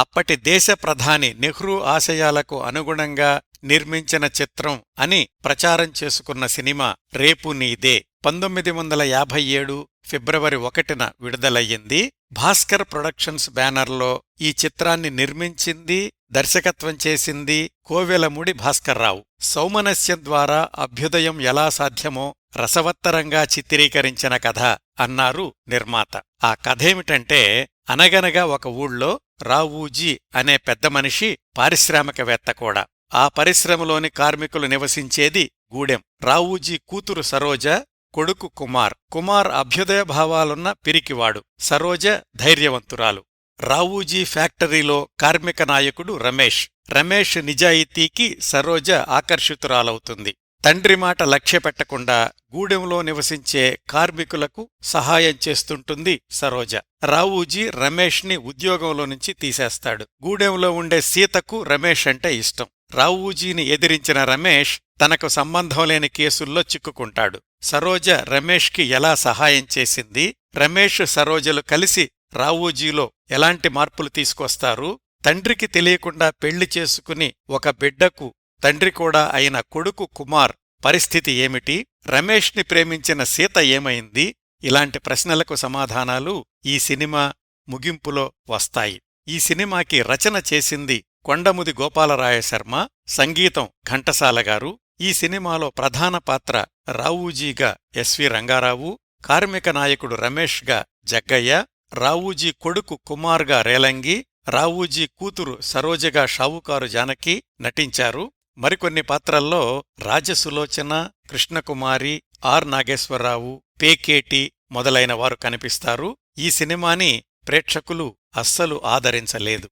అప్పటి దేశ ప్రధాని నెహ్రూ ఆశయాలకు అనుగుణంగా నిర్మించిన చిత్రం అని ప్రచారం చేసుకున్న సినిమా రేపు నీదే 1957 ఫిబ్రవరి 1న విడుదలయ్యింది. భాస్కర్ ప్రొడక్షన్స్ బ్యానర్లో ఈ చిత్రాన్ని నిర్మించింది, దర్శకత్వం చేసింది కోవెలమూడి భాస్కర్రావు. సౌమనస్యం ద్వారా అభ్యుదయం ఎలా సాధ్యమో రసవత్తరంగా చిత్రీకరించిన కథ అన్నారు నిర్మాత. ఆ కథేమిటంటే, అనగనగా ఒక ఊళ్ళో రావూజీ అనే పెద్ద మనిషి, పారిశ్రామికవేత్త కూడా. ఆ పరిశ్రమలోని కార్మికులు నివసించేది గూడెం. రావూజీ కూతురు సరోజ, కొడుకు కుమార్. కుమార్ అభ్యుదయభావాలున్న పిరికివాడు, సరోజ ధైర్యవంతురాలు. రావూజీ ఫ్యాక్టరీలో కార్మిక నాయకుడు రమేష్. రమేష్ నిజాయితీకి సరోజ ఆకర్షితురాలవుతుంది. తండ్రి మాట లక్ష్యపెట్టకుండా గూడెంలో నివసించే కార్మికులకు సహాయం చేస్తుంటుంది సరోజ. రావూజీ రమేష్ని ఉద్యోగంలో నుంచి తీసేస్తాడు. గూడెంలో ఉండే సీతకు రమేష్ అంటే ఇష్టం. రావూజీని ఎదిరించిన రమేష్ తనకు సంబంధం లేని కేసుల్లో చిక్కుకుంటాడు. సరోజ రమేష్కి ఎలా సహాయం చేసింది, రమేష్ సరోజలు కలిసి రావూజీలో ఎలాంటి మార్పులు తీసుకొస్తారు, తండ్రికి తెలియకుండా పెళ్లి చేసుకుని ఒక బిడ్డకు తండ్రి కూడా అయిన కొడుకు కుమార్ పరిస్థితి ఏమిటి, రమేష్ని ప్రేమించిన సీత ఏమైంది, ఇలాంటి ప్రశ్నలకు సమాధానాలు ఈ సినిమా ముగింపులో వస్తాయి. ఈ సినిమాకి రచన చేసింది కొండముది గోపాలరాయశర్మ, సంగీతం ఘంటసాలగారు. ఈ సినిమాలో ప్రధాన పాత్ర రావూజీగా ఎస్వి రంగారావు, కార్మిక నాయకుడు రమేష్గా జగ్గయ్య, రావూజీ కొడుకు కుమార్గా రేలంగి, రావూజీ కూతురు సరోజగా షావుకారు జానకి నటించారు. మరికొన్ని పాత్రల్లో రాజసులోచన, కృష్ణకుమారి, ఆర్ నాగేశ్వరరావు, పేకేటి మొదలైన వారు కనిపిస్తారు. ఈ సినిమాని ప్రేక్షకులు అస్సలు ఆదరించలేదు.